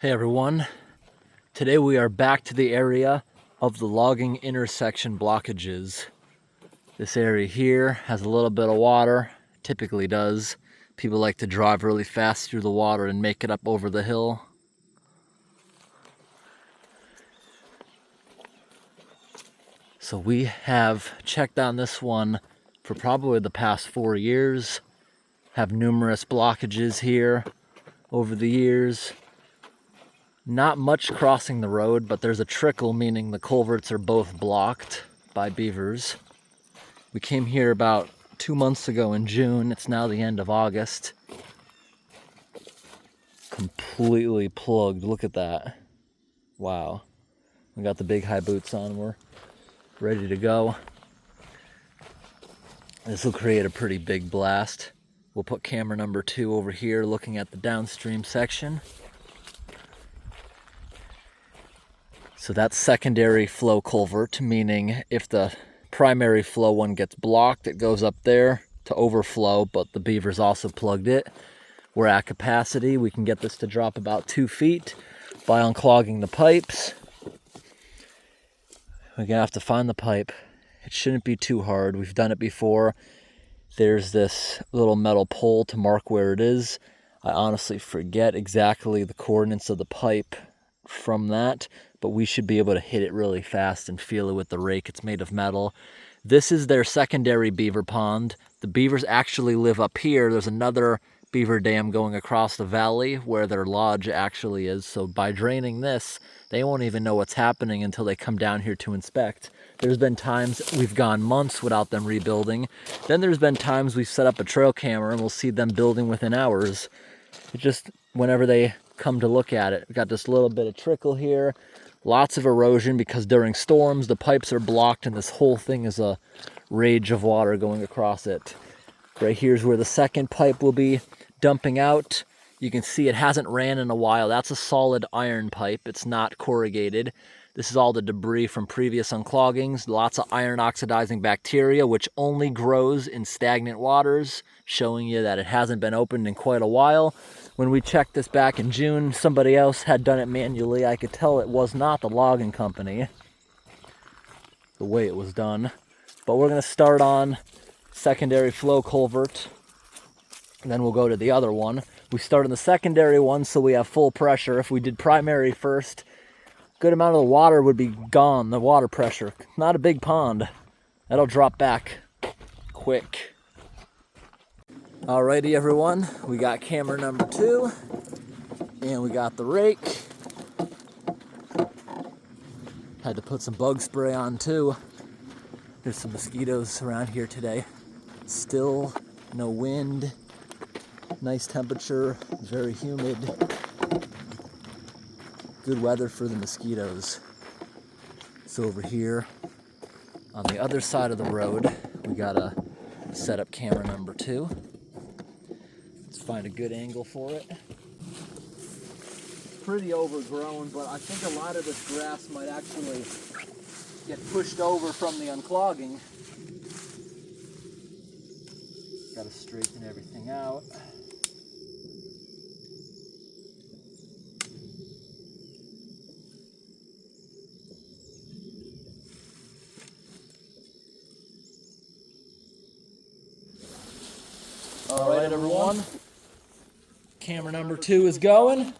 Hey everyone, today we are back to the area of the logging intersection blockages. This area here has a little bit of water, typically does. People like to drive really fast through the water and make it up over the hill. So we have checked on this one for probably the past 4 years, have numerous blockages here over the years. Not much crossing the road, but there's a trickle, meaning the culverts are both blocked by beavers. We came here about 2 months ago in June. It's now the end of August. Completely plugged. Look at that. Wow. We got the big high boots on. We're ready to go. This will create a pretty big blast. We'll put camera number 2 over here looking at the downstream section. So that's secondary flow culvert, meaning if the primary flow one gets blocked, it goes up there to overflow, but the beavers also plugged it. We're at capacity. We can get this to drop about 2 feet by unclogging the pipes. We're gonna have to find the pipe. It shouldn't be too hard. We've done it before. There's this little metal pole to mark where it is. I honestly forget exactly the coordinates of the pipe from that, but we should be able to hit it really fast and feel it with the rake. It's made of metal. This is their secondary beaver pond. The beavers actually live up here. There's another beaver dam going across the valley where their lodge actually is. So by draining this, they won't even know what's happening until they come down here to inspect. There's been times we've gone months without them rebuilding. Then there's been times we've set up a trail camera and we'll see them building within hours. It just, whenever they come to look at it. We got this little bit of trickle here. Lots of erosion because during storms the pipes are blocked and this whole thing is a rage of water going across it. Right here's where the second pipe will be dumping out. You can see it hasn't ran in a while. That's a solid iron pipe. It's not corrugated. This is all the debris from previous uncloggings. Lots of iron oxidizing bacteria, which only grows in stagnant waters, showing you that it hasn't been opened in quite a while. When we checked this back in June, somebody else had done it manually. I could tell it was not the logging company, the way it was done. But we're gonna start on secondary flow culvert, and then we'll go to the other one. We start on the secondary one so we have full pressure. If we did primary first, good amount of the water would be gone, the water pressure. Not a big pond. That'll drop back quick. Alrighty everyone, we got camera number 2, and we got the rake. Had to put some bug spray on too. There's some mosquitoes around here today. Still no wind, nice temperature, very humid. Good weather for the mosquitoes. So over here, on the other side of the road, we gotta set up camera number 2. Let's find a good angle for it. Pretty overgrown, but I think a lot of this grass might actually get pushed over from the unclogging. Gotta straighten everything out. All right, everyone. Camera number 2 is going.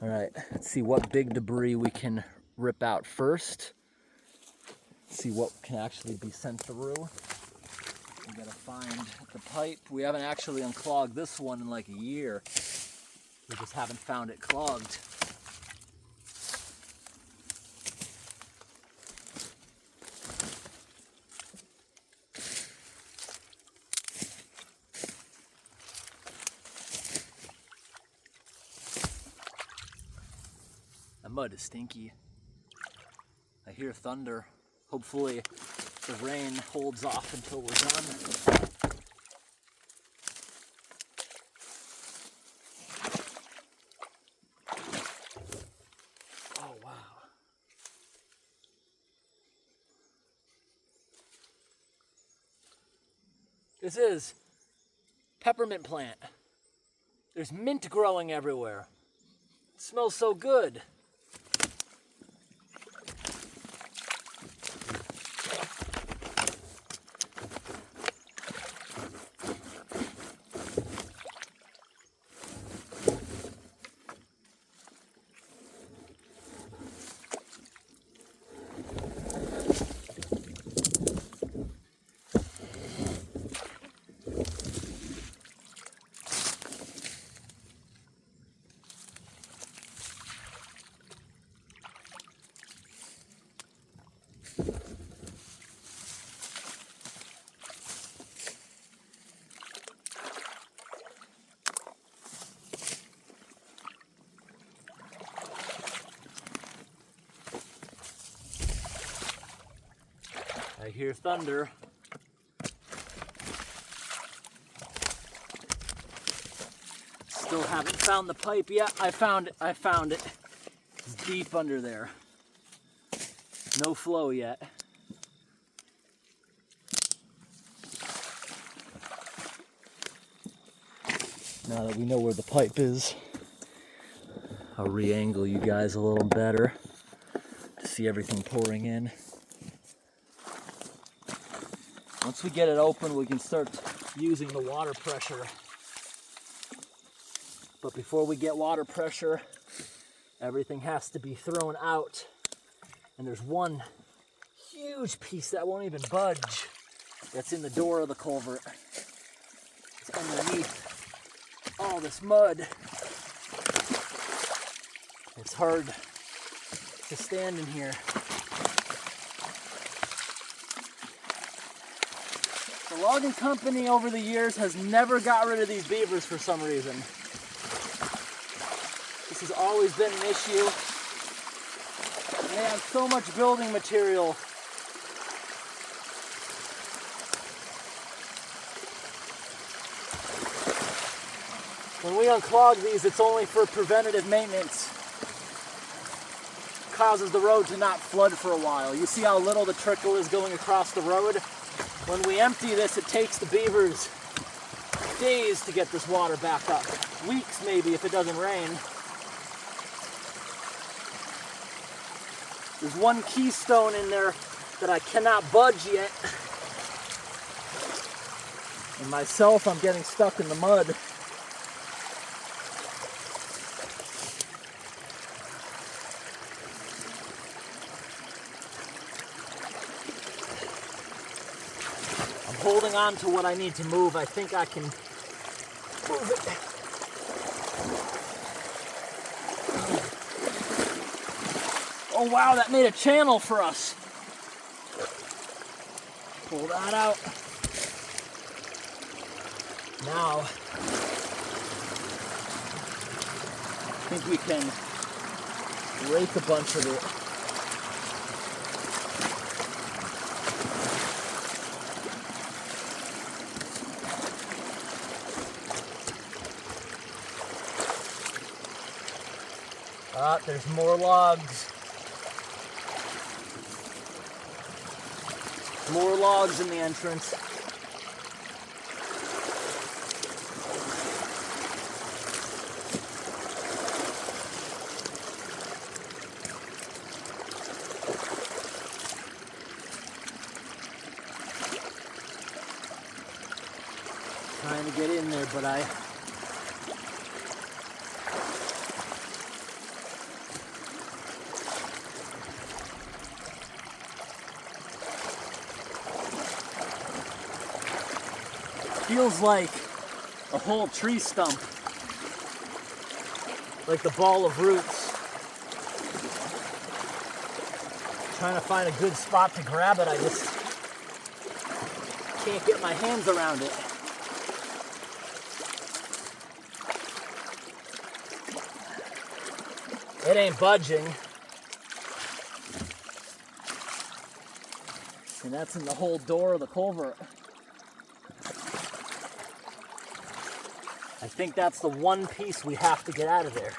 All right, let's see what big debris we can rip out first. See what can actually be sent through. We gotta find the pipe. We haven't actually unclogged this one in like a year. We just haven't found it clogged. The mud is stinky. I hear thunder. Hopefully the rain holds off until we're done. Oh, wow. This is peppermint plant. There's mint growing everywhere. It smells so good. I hear thunder. Still haven't found the pipe yet. I found it. It's deep under there. No flow yet. Now that we know where the pipe is, I'll re-angle you guys a little better to see everything pouring in. Once we get it open, we can start using the water pressure. But before we get water pressure, everything has to be thrown out. And there's one huge piece that won't even budge that's in the door of the culvert. It's underneath all this mud. It's hard to stand in here. The logging company over the years has never got rid of these beavers for some reason. This has always been an issue. And they have so much building material. When we unclog these, it's only for preventative maintenance. It causes the road to not flood for a while. You see how little the trickle is going across the road? When we empty this, it takes the beavers days to get this water back up. Weeks maybe if it doesn't rain. There's one keystone in there that I cannot budge yet. And myself, I'm getting stuck in the mud. Holding on to what I need to move. I think I can move it. Oh wow, that made a channel for us. Pull that out. Now, I think we can rake a bunch of it. There's more logs. More logs in the entrance. Trying to get in there, but feels like a whole tree stump, like the ball of roots. Trying to find a good spot to grab it, I just can't get my hands around it. It ain't budging. And that's in the whole door of the culvert. I think that's the one piece we have to get out of there.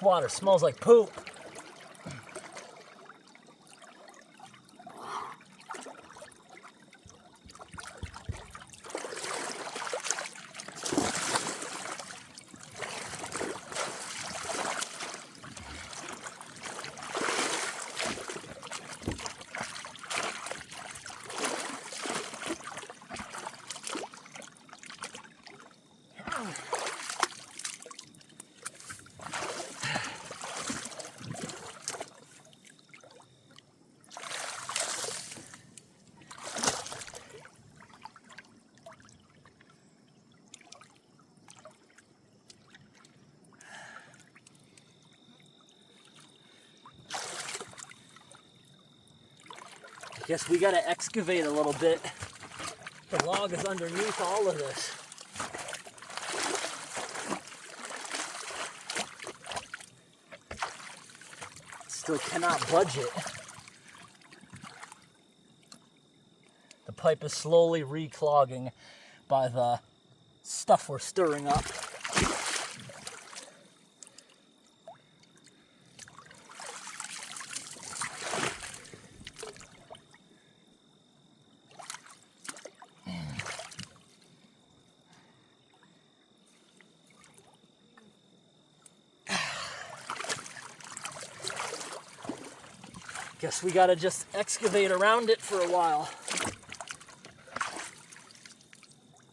water smells like poop. Guess we gotta excavate a little bit. The log is underneath all of this. Still cannot budge it. The pipe is slowly reclogging by the stuff we're stirring up. Guess we gotta just excavate around it for a while.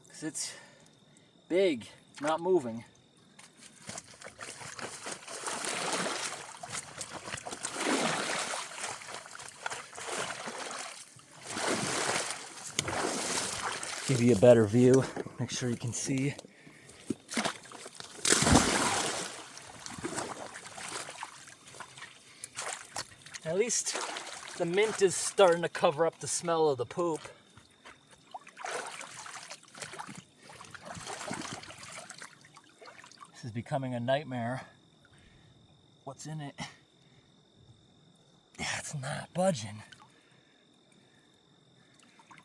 'Cause it's big, not moving. Give you a better view, make sure you can see. At least the mint is starting to cover up the smell of the poop. This is becoming a nightmare. What's in it? Yeah, it's not budging.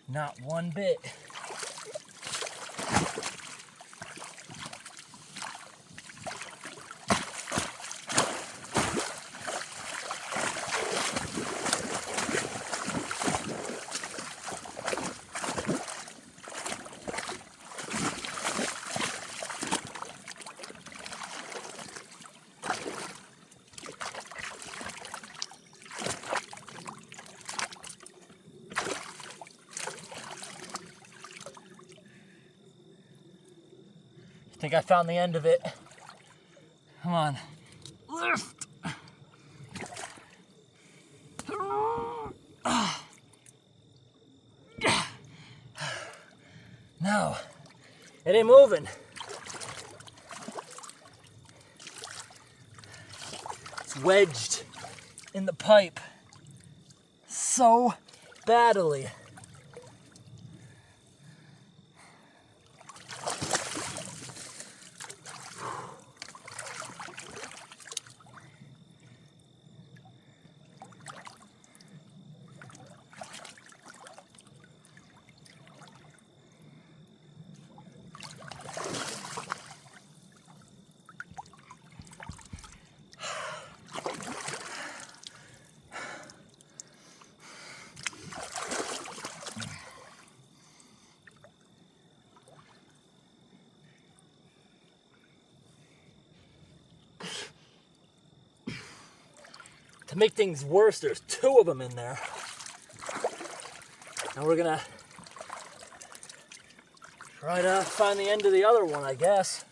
Not one bit. I think I found the end of it. Come on. Lift! No, it ain't moving. It's wedged in the pipe so badly. To make things worse, there's two of them in there. And we're gonna try to find the end of the other one, I guess.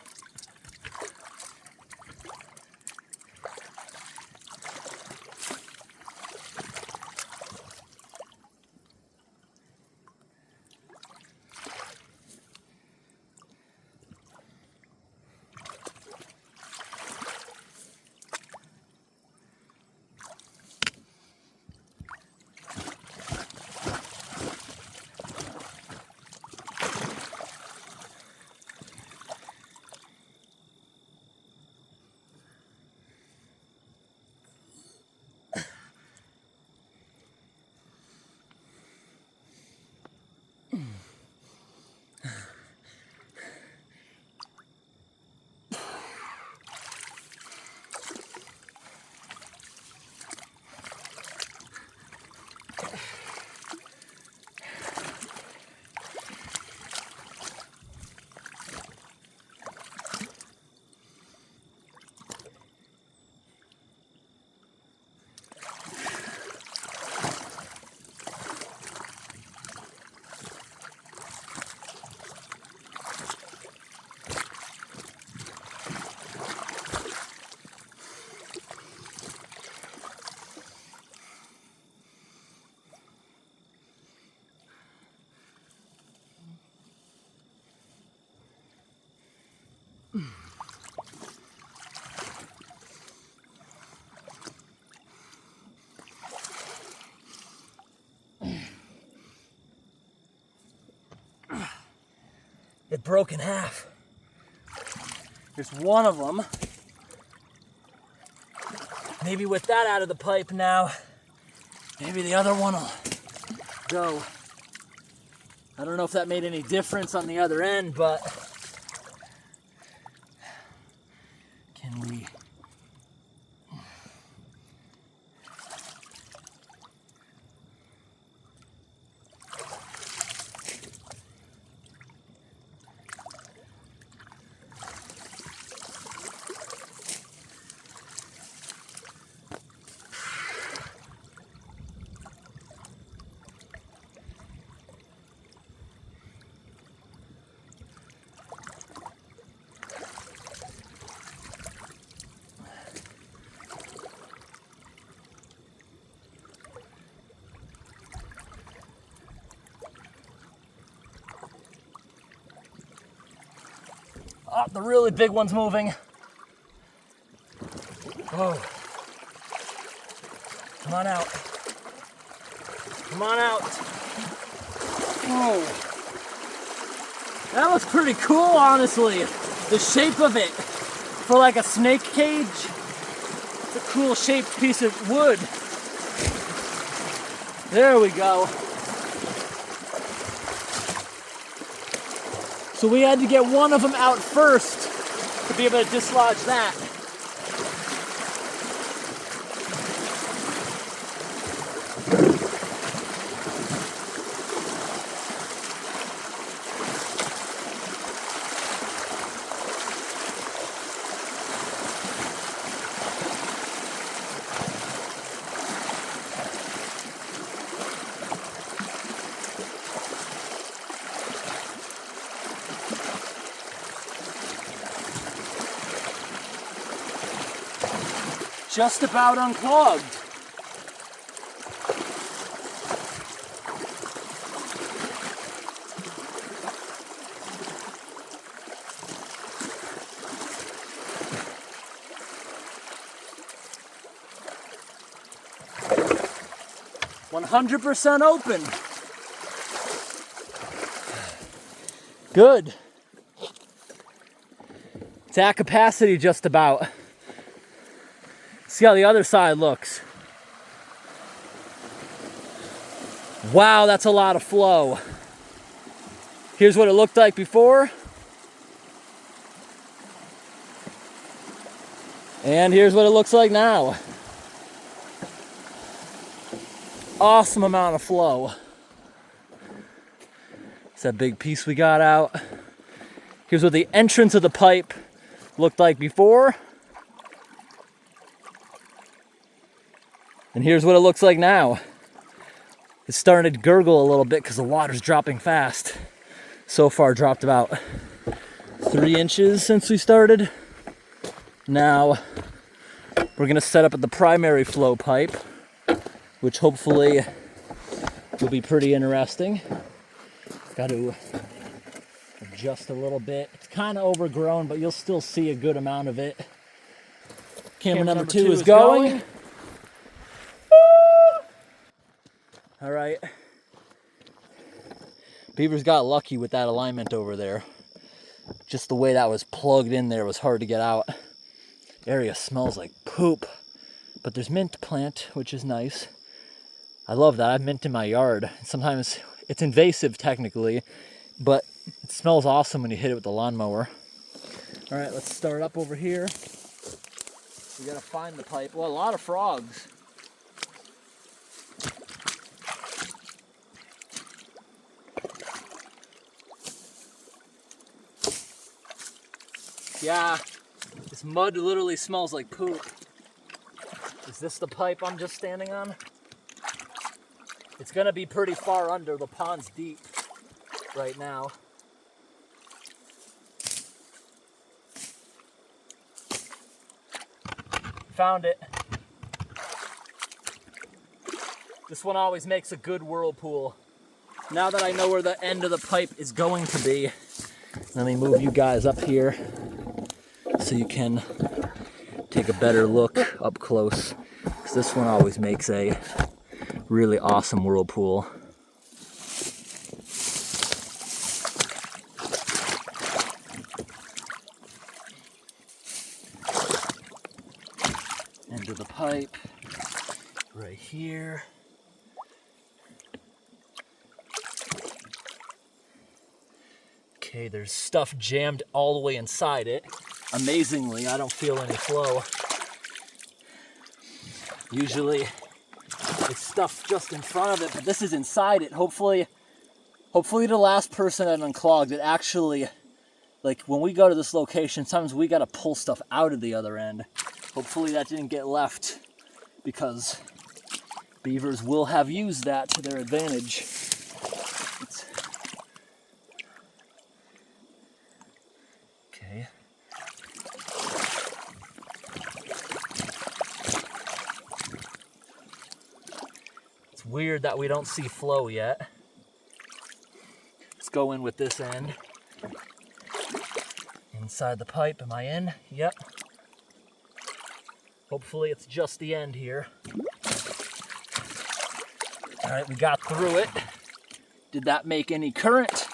it broke in half. There's one of them. Maybe with that out of the pipe now, maybe the other one will go. I don't know if that made any difference on the other end, but can we? Oh, the really big one's moving. Whoa. Come on out. Come on out. Whoa. That looks pretty cool, honestly. The shape of it. For like a snake cage. It's a cool shaped piece of wood. There we go. So we had to get one of them out first to be able to dislodge that. Just about unclogged. "100% open." Good. It's at capacity just about. See how the other side looks. Wow, that's a lot of flow. Here's what it looked like before. And here's what it looks like now. Awesome amount of flow. It's that big piece we got out. Here's what the entrance of the pipe looked like before. And here's what it looks like now. It's starting to gurgle a little bit because the water's dropping fast. So far dropped about 3 inches since we started. Now we're gonna set up at the primary flow pipe, which hopefully will be pretty interesting. Got to adjust a little bit. It's kind of overgrown, but you'll still see a good amount of it. Camera number two is going. All right. Beavers got lucky with that alignment over there. Just the way that was plugged in there was hard to get out. Area smells like poop, but there's mint plant, which is nice. I love that. I have mint in my yard. Sometimes it's invasive technically, but it smells awesome when you hit it with the lawnmower. All right, let's start up over here. We gotta find the pipe. Well, a lot of frogs. Yeah, this mud literally smells like poop. Is this the pipe I'm just standing on? It's gonna be pretty far under. The pond's deep right now. Found it. This one always makes a good whirlpool. Now that I know where the end of the pipe is going to be, let me move you guys up here so you can take a better look up close. 'Cause this one always makes a really awesome whirlpool. pipe right here. Okay, there's stuff jammed all the way inside it. Amazingly, I don't feel any flow. Usually it's stuff just in front of it, but this is inside it. Hopefully the last person that unclogged it actually, like when we go to this location, sometimes we gotta pull stuff out of the other end. Hopefully that didn't get left, because beavers will have used that to their advantage. Okay. It's weird that we don't see flow yet. Let's go in with this end. Inside the pipe, am I in? Yep. Hopefully it's just the end here. All right, we got through it. Did that make any current?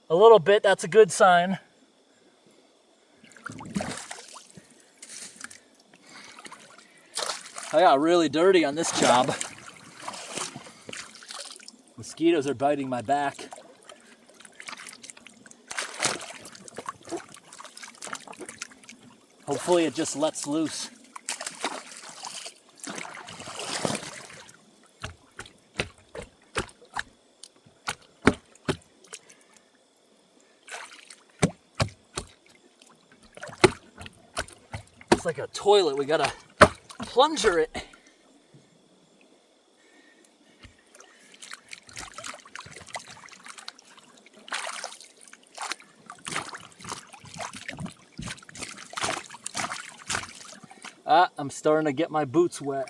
A little bit, that's a good sign. I got really dirty on this job. Mosquitoes are biting my back. Hopefully it just lets loose. It's like a toilet, we gotta plunger it. I'm starting to get my boots wet.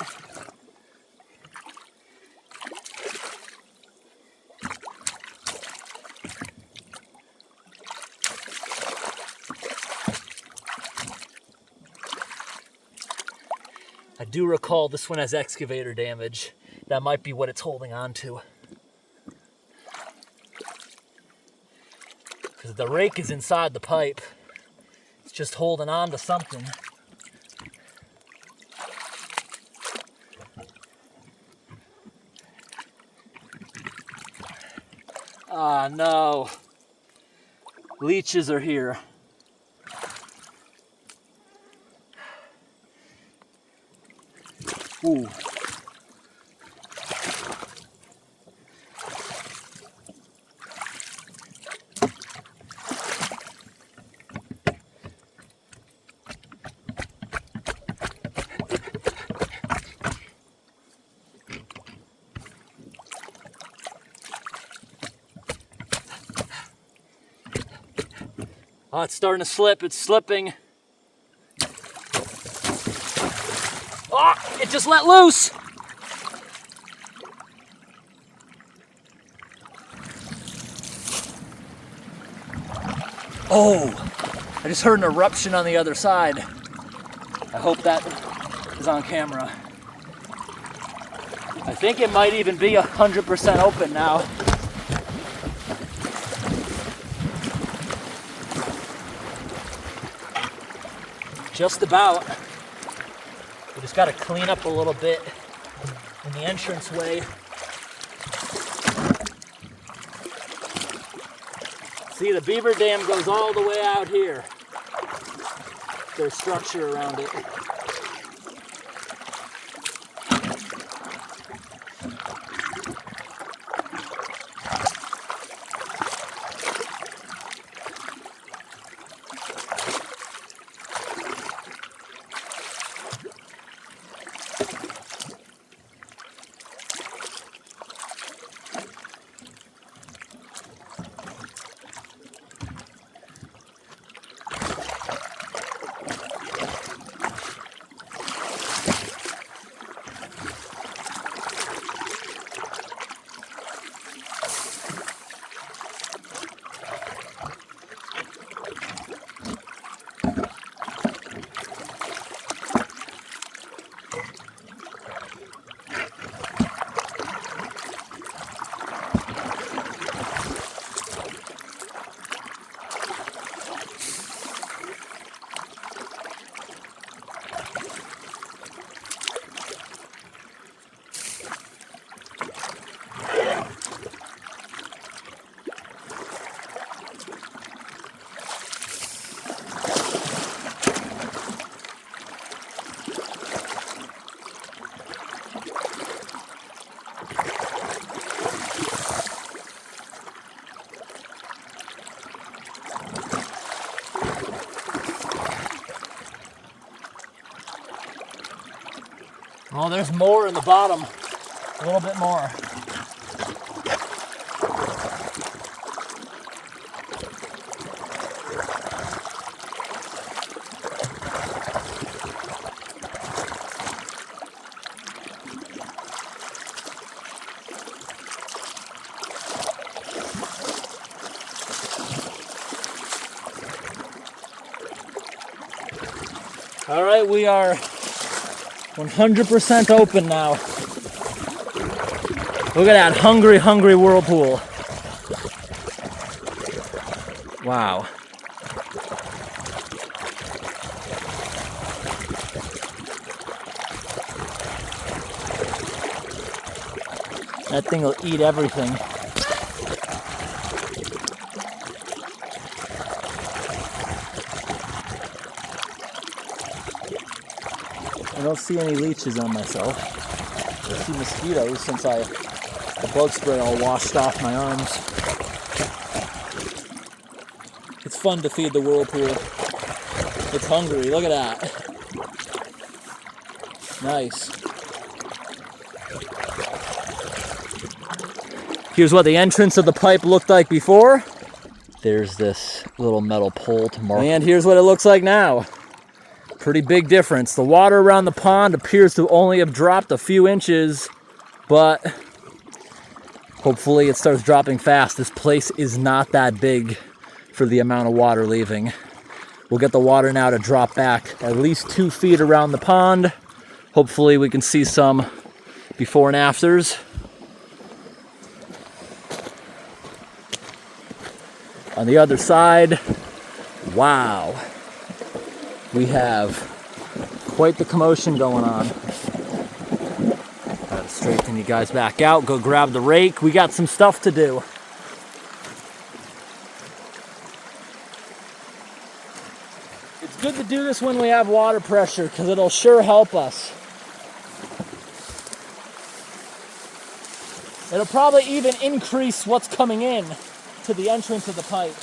I do recall this one has excavator damage. That might be what it's holding on to. Because the rake is inside the pipe. It's just holding on to something. Ah, no. Leeches are here. Ooh. Oh, it's starting to slip. It's slipping. Oh, it just let loose. Oh, I just heard an eruption on the other side. I hope that is on camera. I think it might even be 100% open now. Just about. We just got to clean up a little bit in the entranceway. See, the beaver dam goes all the way out here. There's structure around it. Oh, there's more in the bottom. A little bit more. All right, we are 100% open now. Look at that hungry, hungry whirlpool. Wow. That thing will eat everything. I don't see any leeches on myself. I see mosquitoes since the bug spray all washed off my arms. It's fun to feed the whirlpool. It's hungry, look at that. Nice. Here's what the entrance of the pipe looked like before. There's this little metal pole to mark. And here's what it looks like now. Pretty big difference. The water around the pond appears to only have dropped a few inches, but hopefully it starts dropping fast. This place is not that big for the amount of water leaving. We'll get the water now to drop back at least 2 feet around the pond. Hopefully we can see some before and afters. On the other side, wow. We have quite the commotion going on. Gotta straighten you guys back out, go grab the rake. We got some stuff to do. It's good to do this when we have water pressure because it'll sure help us. It'll probably even increase what's coming in to the entrance of the pipe.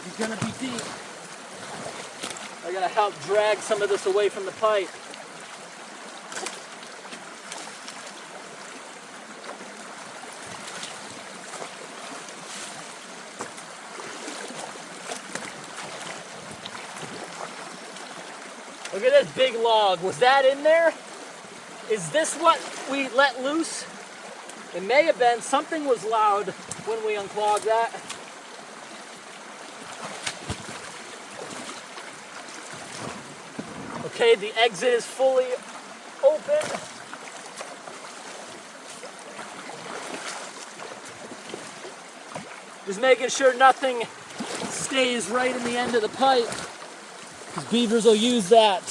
It's gonna be deep. I gotta help drag some of this away from the pipe. Look at this big log. Was that in there? Is this what we let loose? It may have been. Something was loud when we unclogged that. Okay, the exit is fully open. Just making sure nothing stays right in the end of the pipe, because beavers will use that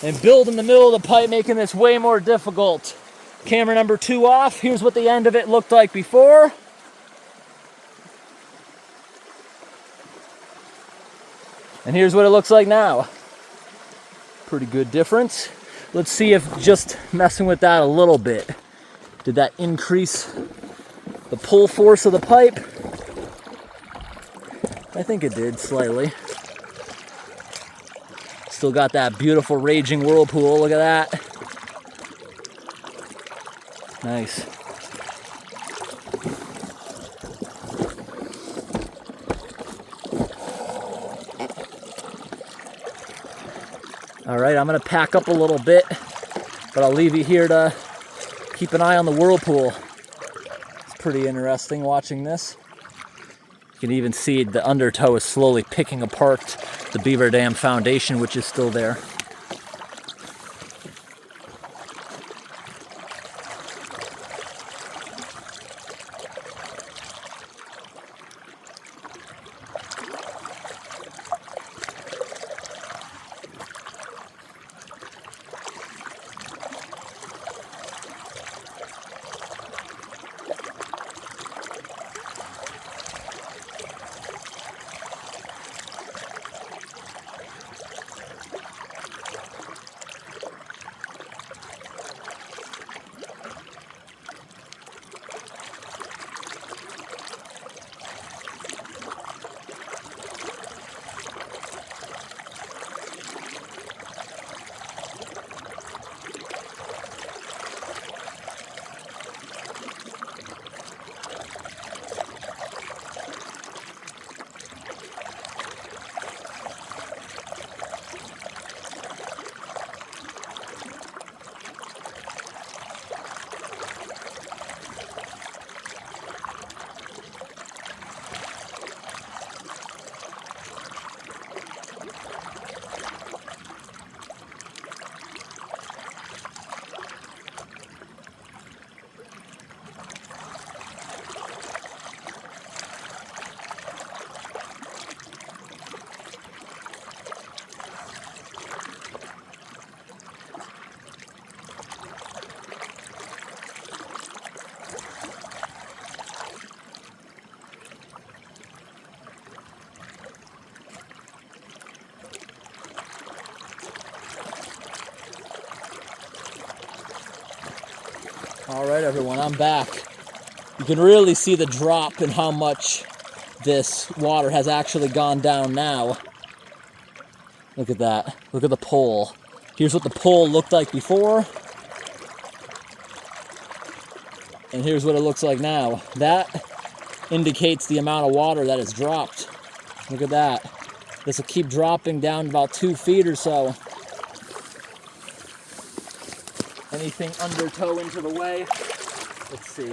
and build in the middle of the pipe, making this way more difficult. Camera number 2 off. Here's what the end of it looked like before. And here's what it looks like now. Pretty good difference. Let's see if just messing with that a little bit, did that increase the pull force of the pipe? I think it did slightly. Still got that beautiful raging whirlpool. Look at that. Nice. All right, I'm gonna pack up a little bit, but I'll leave you here to keep an eye on the whirlpool. It's pretty interesting watching this. You can even see the undertow is slowly picking apart the beaver dam foundation, which is still there. All right, everyone, I'm back. You can really see the drop in how much this water has actually gone down now. Look at that. Look at the pole. Here's what the pole looked like before. And here's what it looks like now. That indicates the amount of water that has dropped. Look at that. This will keep dropping down about 2 feet or so. Anything under toe into the way? Let's see.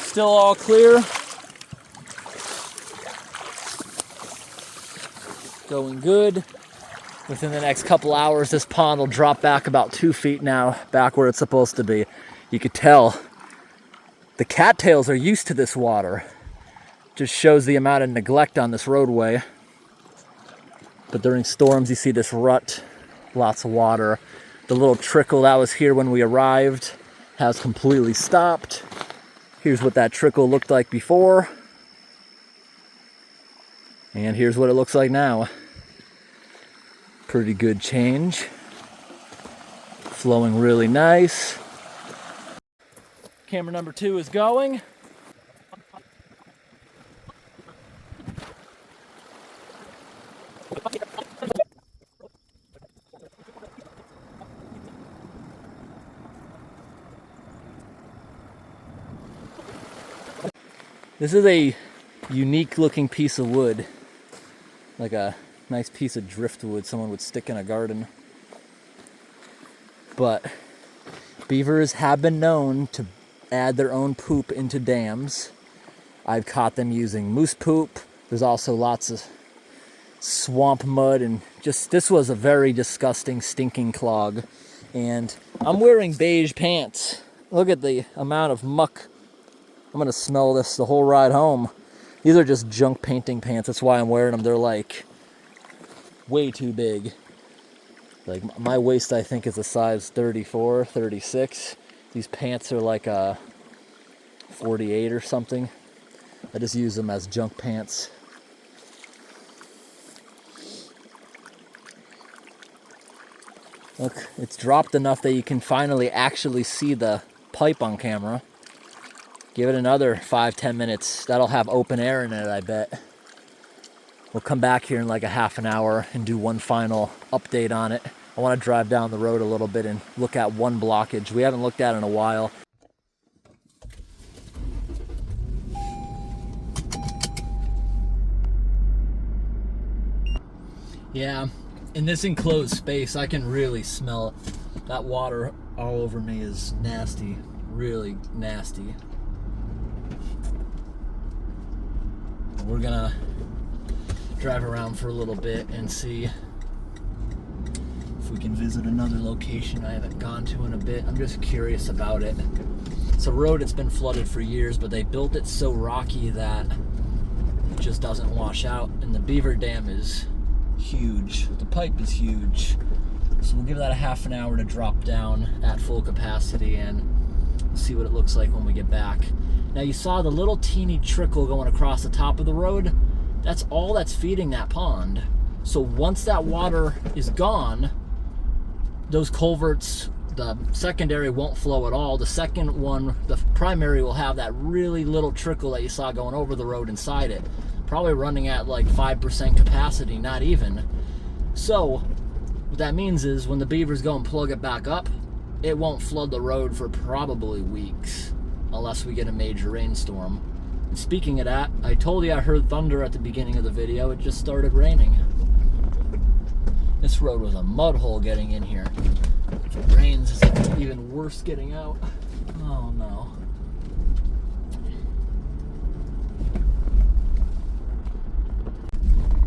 Still all clear. Going good. Within the next couple hours, this pond will drop back about 2 feet now, back where it's supposed to be. You could tell the cattails are used to this water. Just shows the amount of neglect on this roadway. But during storms, you see this rut, lots of water. The little trickle that was here when we arrived has completely stopped. Here's what that trickle looked like before. And here's what it looks like now. Pretty good change. Flowing really nice. Camera number 2 is going. This is a unique looking piece of wood, like a nice piece of driftwood someone would stick in a garden. But beavers have been known to add their own poop into dams. I've caught them using moose poop. There's also lots of swamp mud, and just this was a very disgusting, stinking clog. And I'm wearing beige pants. Look at the amount of muck. I'm gonna smell this the whole ride home. These are just junk painting pants. That's why I'm wearing them. They're like way too big. Like my waist, I think, is a size 34, 36. These pants are like a 48 or something. I just use them as junk pants. Look, it's dropped enough that you can finally actually see the pipe on camera. Give it another 5-10 minutes. That'll have open air in it, I bet. We'll come back here in like a half an hour and do one final update on it. I want to drive down the road a little bit and look at one blockage we haven't looked at in a while. Yeah, in this enclosed space, I can really smell it. That water all over me is nasty, really nasty. We're gonna drive around for a little bit and see if we can visit another location I haven't gone to in a bit. I'm just curious about it. It's a road that's been flooded for years, but they built it so rocky that it just doesn't wash out. And the beaver dam is huge. The pipe is huge. So we'll give that a half an hour to drop down at full capacity and see what it looks like when we get back. Now you saw the little teeny trickle going across the top of the road. That's all that's feeding that pond. So once that water is gone, those culverts, the secondary won't flow at all. The second one, the primary, will have that really little trickle that you saw going over the road inside it. Probably running at like 5% capacity, not even. So what that means is when the beavers go and plug it back up, it won't flood the road for probably weeks, unless we get a major rainstorm. And speaking of that, I told you I heard thunder at the beginning of the video. It just started raining. This road was a mud hole getting in here. If it rains, it's even worse getting out. Oh no.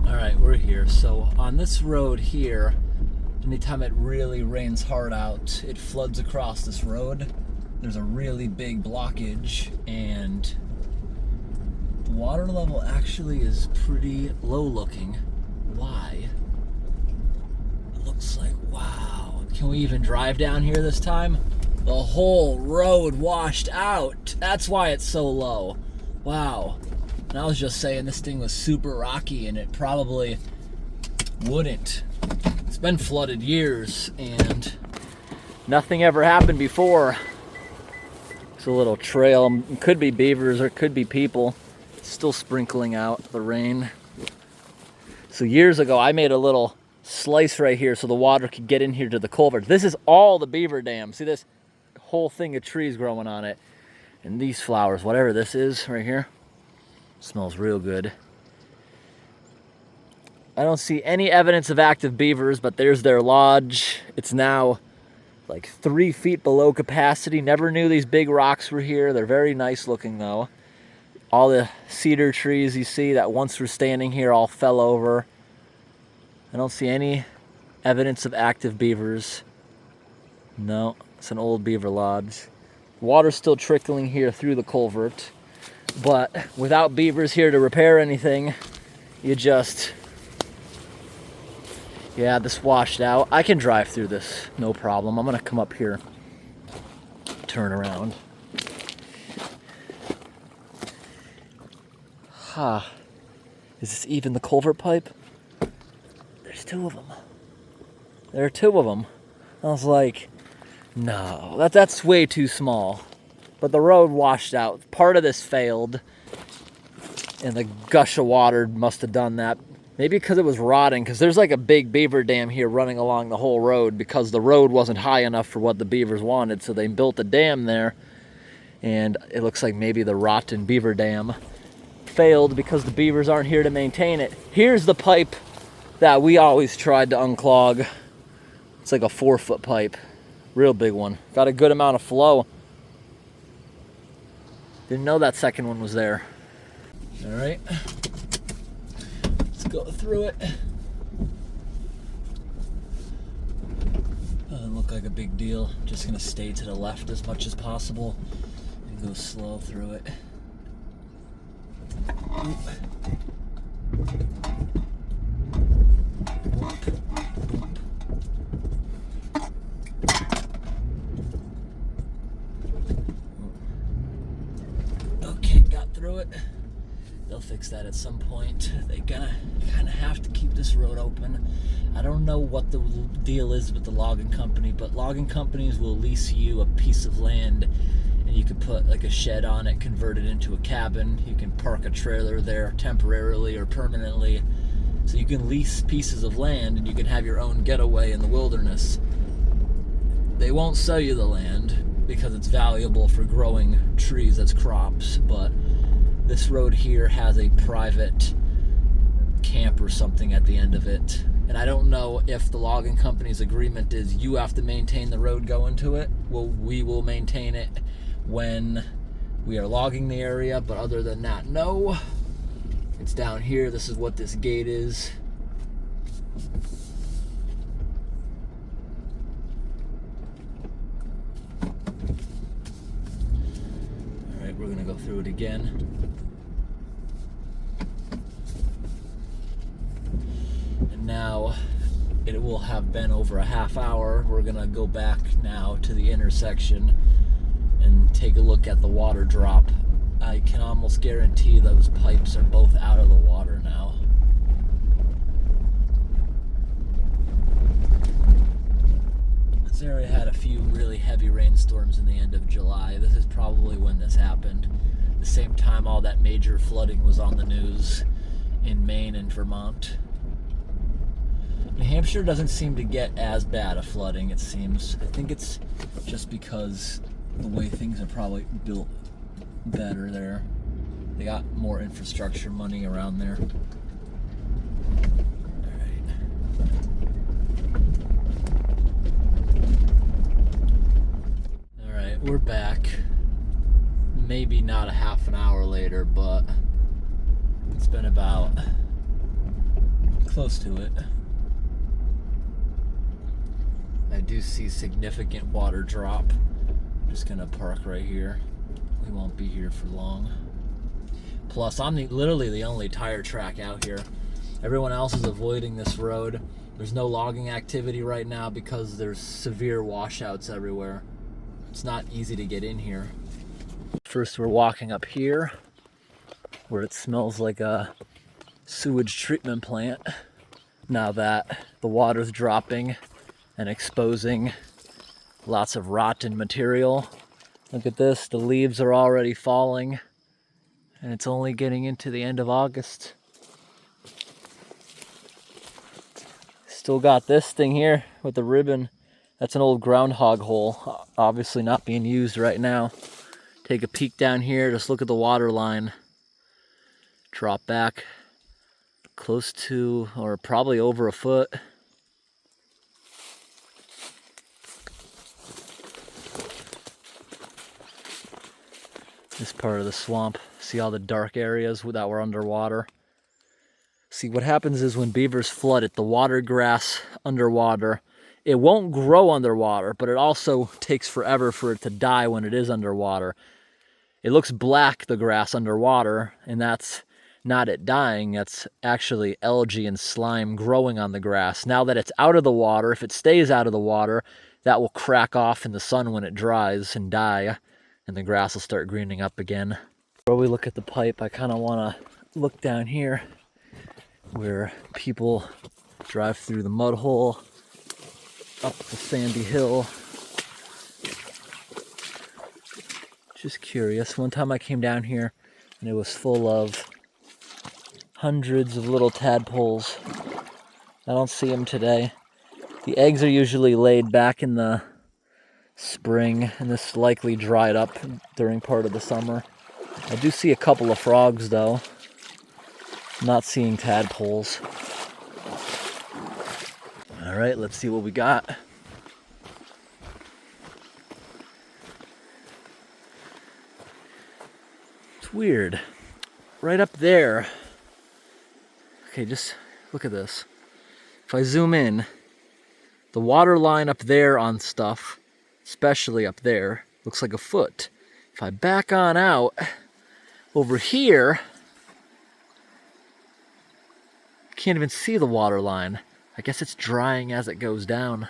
Alright, we're here. So on this road here, anytime it really rains hard out, it floods across this road. There's a really big blockage, and the water level actually is pretty low looking. Why? It looks like, wow, Can we even drive down here this time? The whole road washed out. That's why it's so low. Wow. And I was just saying this thing was super rocky, and it probably wouldn't. It's been flooded years, and nothing ever happened before. It's a little trail. It could be beavers or it could be people. It's still sprinkling out the rain. So years ago, I made a little slice right here so the water could get in here to the culvert. This is all the beaver dam. See this whole thing of trees growing on it. And these flowers, whatever this is right here, smells real good. I don't see any evidence of active beavers, but there's their lodge. It's now like 3 feet below capacity. Never knew these big rocks were here. They're very nice looking though. All the cedar trees you see that once were standing here all fell over. I don't see any evidence of active beavers. No, it's an old beaver lodge. Water's still trickling here through the culvert, but without beavers here to repair anything, you just, yeah, this washed out. I can drive through this, no problem. I'm gonna come up here, turn around. Is this even the culvert pipe? There's 2 of them. There are 2 of them. I was like, no, that's way too small. But the road washed out. Part of this failed, and the gush of water must have done that. Maybe because it was rotting, because there's like a big beaver dam here running along the whole road because the road wasn't high enough for what the beavers wanted, so they built a dam there, and it looks like maybe the rotten beaver dam failed because the beavers aren't here to maintain it. Here's the pipe that we always tried to unclog. It's like a 4-foot pipe. Real big one. Got a good amount of flow. Didn't know that second one was there. All right. Let's go through it. Doesn't look like a big deal. Just gonna stay to the left as much as possible and go slow through it. Okay, got through it. They'll fix that at some point. They gonna kind of have to keep this road open. I don't know what the deal is with the logging company, but logging companies will lease you a piece of land, and you can put like a shed on it, convert it into a cabin. You can park a trailer there temporarily or permanently. So you can lease pieces of land and you can have your own getaway in the wilderness. They won't sell you the land because it's valuable for growing trees, that's crops, but this road here has a private camp or something at the end of it. And I don't know if the logging company's agreement is you have to maintain the road going to it. Well, we will maintain it when we are logging the area, but other than that, no. It's down here. This is what this gate is. All right, we're gonna go through it again. And now it will have been over a half hour. We're gonna go back now to the intersection and take a look at the water drop. I can almost guarantee those pipes are both out of the water now. This area had a few really heavy rainstorms in the end of July. This is probably when this happened. The same time all that major flooding was on the news in Maine and Vermont. New Hampshire doesn't seem to get as bad a flooding, it seems. I think it's just because the way things are probably built better there. They got more infrastructure money around there. All right, we're back. Maybe not a half an hour later, but it's been about close to it. I do see significant water drop. I'm just gonna park right here. We won't be here for long. Plus, I'm literally the only tire track out here. Everyone else is avoiding this road. There's no logging activity right now because there's severe washouts everywhere. It's not easy to get in here. First we're walking up here where it smells like a sewage treatment plant. Now that the water's dropping and exposing lots of rotten material. Look at this, the leaves are already falling and it's only getting into the end of August. Still got this thing here with the ribbon. That's an old groundhog hole, obviously not being used right now. Take a peek down here, just look at the water line. Drop back close to, or probably over a foot. This part of the swamp, see all the dark areas that were underwater? See, what happens is when beavers flood it, the water grass underwater, it won't grow underwater, but it also takes forever for it to die when it is underwater. It looks black, the grass underwater, and that's not it dying, that's actually algae and slime growing on the grass. Now that it's out of the water, if it stays out of the water, that will crack off in the sun when it dries and die, and the grass will start greening up again. Before we look at the pipe, I kind of want to look down here where people drive through the mud hole, up the sandy hill. Just curious. One time I came down here and it was full of hundreds of little tadpoles. I don't see them today. The eggs are usually laid back in the spring, and this likely dried up during part of the summer. I do see a couple of frogs though. I'm not seeing tadpoles. All right, let's see what we got. It's weird. Right up there. Okay, just look at this. If I zoom in, the water line up there on stuff, especially up there, looks like a foot. If I back on out, over here, can't even see the water line. I guess it's drying as it goes down.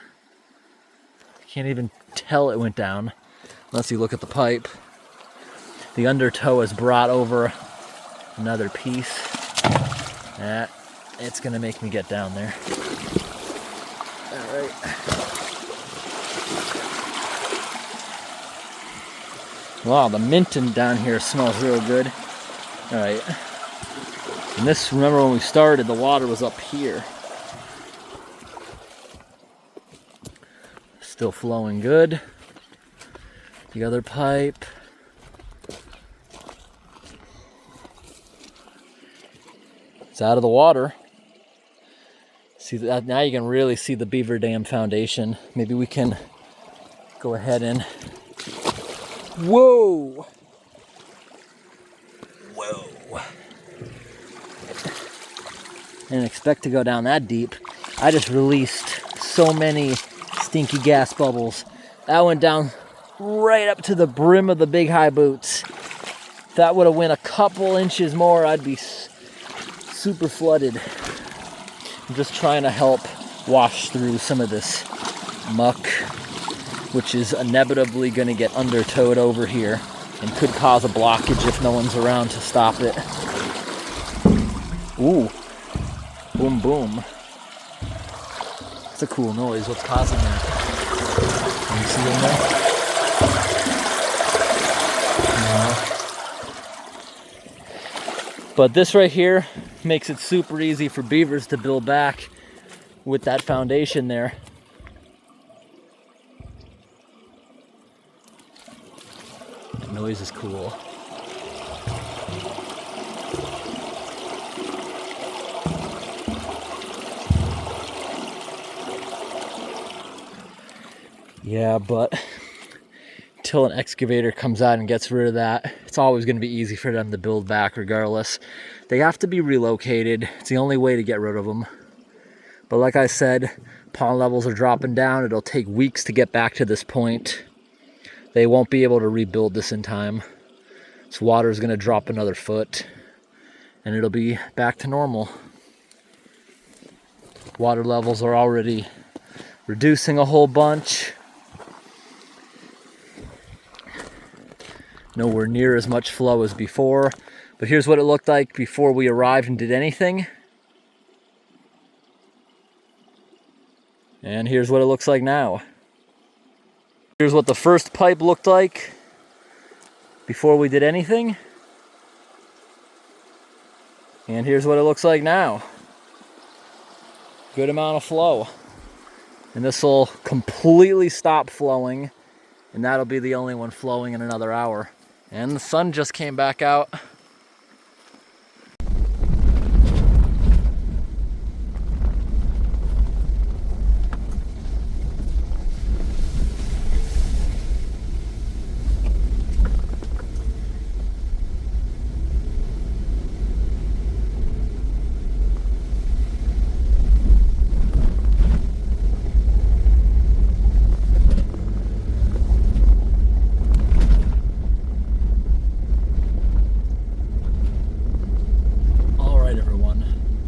I can't even tell it went down unless you look at the pipe. The undertow has brought over another piece. That it's gonna make me get down there. All right. Wow, the minton down here smells real good. All right. And this, remember when we started, the water was up here. Still flowing good. The other pipe. It's out of the water. See that now you can really see the beaver dam foundation. Maybe we can go ahead and whoa! Didn't expect to go down that deep. I just released so many stinky gas bubbles. That went down right up to the brim of the big high boots. If that would have went a couple inches more, I'd be super flooded. I'm just trying to help wash through some of this muck, which is inevitably going to get undertowed over here and could cause a blockage if no one's around to stop it. Ooh. Boom, boom. It's a cool noise. What's causing that? Can you see it there? No. But this right here makes it super easy for beavers to build back with that foundation there. The noise is cool. Yeah, but until an excavator comes out and gets rid of that, it's always going to be easy for them to build back regardless. They have to be relocated. It's the only way to get rid of them. But like I said, pond levels are dropping down. It'll take weeks to get back to this point. They won't be able to rebuild this in time. So water is going to drop another foot and it'll be back to normal. Water levels are already reducing a whole bunch. Nowhere near as much flow as before. But here's what it looked like before we arrived and did anything. And here's what it looks like now. Here's what the first pipe looked like before we did anything. And here's what it looks like now. Good amount of flow. And this will completely stop flowing, and that'll be the only one flowing in another hour. And the sun just came back out.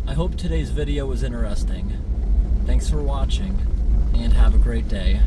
I hope today's video was interesting. Thanks for watching, and have a great day.